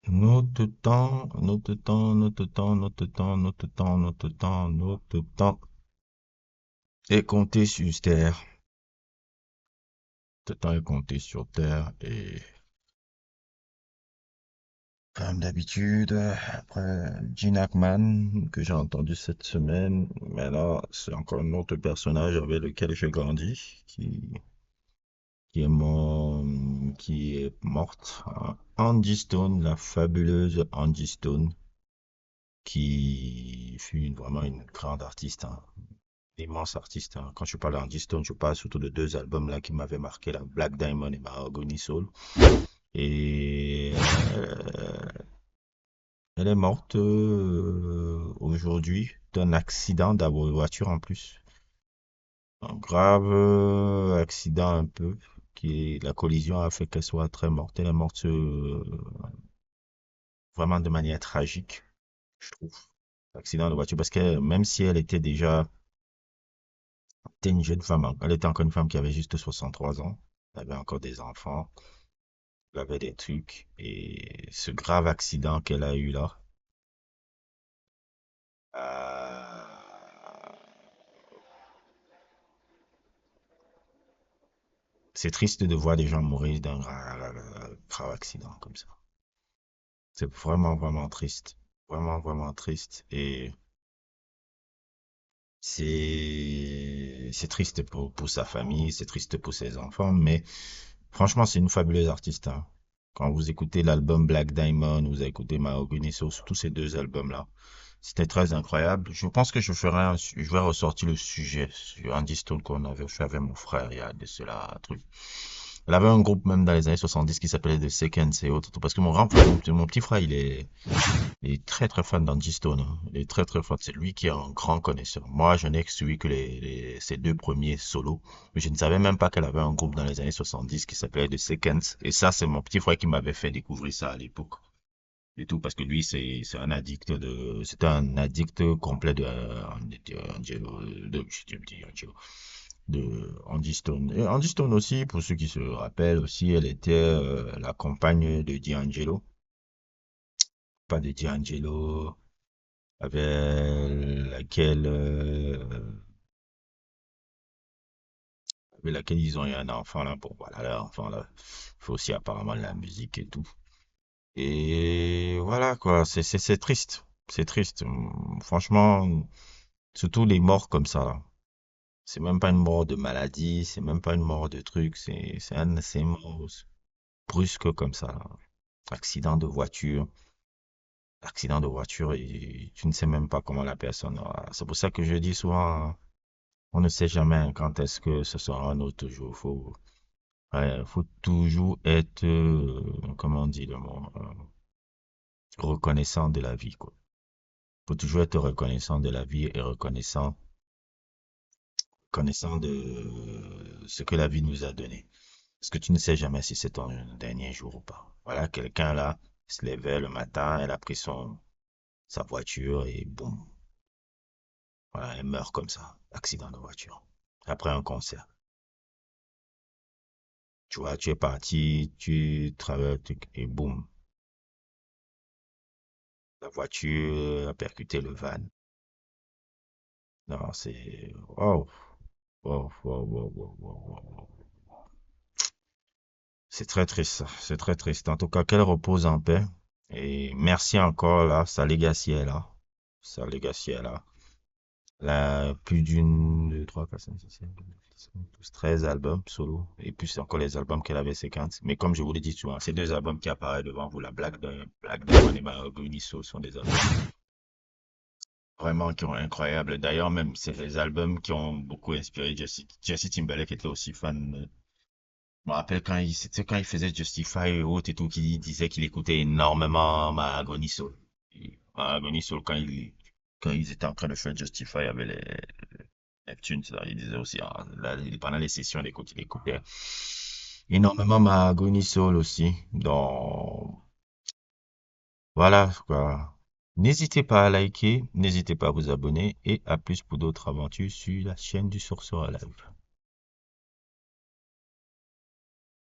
Notre temps, notre temps, notre temps, notre temps, notre temps, notre temps, notre temps est compté sur Terre. Notre temps est compté sur Terre et comme d'habitude, après Gene Hackman que j'ai entendu cette semaine, mais là c'est encore un autre personnage avec lequel j'ai grandi qui est morte. Angie Stone, la fabuleuse Angie Stone, qui fut vraiment une grande artiste, hein. Immense artiste, hein. Quand je parle d'Angie Stone, je parle surtout de deux albums là qui m'avaient marqué, la Black Diamond et Mahogany Soul. Et elle est morte aujourd'hui d'un accident de voiture en plus. Un grave accident un peu, la collision a fait qu'elle soit très morte. Elle est morte vraiment de manière tragique, je trouve. Accident de voiture, parce que même si elle était déjà, c'était une jeune femme, hein. Elle était encore une femme qui avait juste 63 ans. Elle avait encore des enfants. Elle avait des trucs. Et ce grave accident qu'elle a eu là, euh, c'est triste de voir des gens mourir d'un grave accident comme ça. C'est vraiment, vraiment triste. Vraiment, vraiment triste. Et c'est triste pour sa famille, c'est triste pour ses enfants, mais franchement, c'est une fabuleuse artiste, hein. Quand vous écoutez l'album Black Diamond, vous écoutez Mahogany Soul, tous ces deux albums-là, c'était très incroyable. Je pense que je vais ressortir le sujet sur Andy Stone qu'on avait fait avec mon frère il y a de cela un truc. Elle avait un groupe même dans les années 70 qui s'appelait The Seconds et autres, parce que mon grand frère, mon petit frère, il est très très fan d'Angie Stone, hein. Il est très très fan. C'est lui qui est un grand connaisseur. Moi, je n'ai suivi que ses deux premiers solos. Mais je ne savais même pas qu'elle avait un groupe dans les années 70 qui s'appelait The Seconds. Et ça, c'est mon petit frère qui m'avait fait découvrir ça à l'époque. Et tout, parce que lui, c'est un addict c'était un addict complet de Angie Stone. Et Angie Stone aussi, pour ceux qui se rappellent aussi, elle était la compagne de D'Angelo. Pas de D'Angelo, avec laquelle ils ont eu un enfant là. Bon, voilà, leur enfant là, fait aussi apparemment de la musique et tout. Et voilà quoi, c'est triste, c'est triste. Franchement, surtout les morts comme ça là. C'est même pas une mort de maladie, c'est même pas une mort de truc, c'est une mort brusque comme ça là. Accident de voiture, accident de voiture et tu ne sais même pas comment la personne aura. C'est pour ça que je dis souvent, hein, on ne sait jamais quand est-ce que ce sera un autre jour. Ouais, faut toujours être, comment on dit le mot, reconnaissant de la vie, quoi. Faut toujours être reconnaissant de la vie et reconnaissant de ce que la vie nous a donné. Parce que tu ne sais jamais si c'est ton dernier jour ou pas. Voilà, quelqu'un là se levait le matin, elle a pris sa voiture et boum, voilà, elle meurt comme ça, accident de voiture. Après un concert. Tu vois, tu es parti, tu travailles et boum, la voiture a percuté le van. Non, c'est... Wow, wow, wow, wow, wow, wow, wow. C'est très triste, ça. C'est très triste. En tout cas, qu'elle repose en paix. Et merci encore, là. Sa legacy est là. Sa legacy est là. Là, plus d'une, deux, trois, quatre, cinq, six, sept, huit, neuf, 10, 11, 12, 13 albums solo. Et puis, c'est encore les albums qu'elle avait séquences. Mais comme je vous l'ai dit souvent, ces deux albums qui apparaissent devant vous, la Black Diamond et Mahogany Soul, sont des albums vraiment qui ont incroyables. D'ailleurs, même, c'est les albums qui ont beaucoup inspiré Jesse Timberlake était aussi fan. Je me rappelle c'était quand il faisait Justify et autres et tout, qu'il disait qu'il écoutait énormément Mahogany Soul. Et Mahogany Soul, quand ils étaient en train de faire Justify avec les Neptunes, là, il disait aussi, hein, là, pendant les sessions d'écoute, il écoutait énormément Mahogany Soul aussi. Donc, voilà, quoi. N'hésitez pas à liker, n'hésitez pas à vous abonner et à plus pour d'autres aventures sur la chaîne du Sorcerer Live.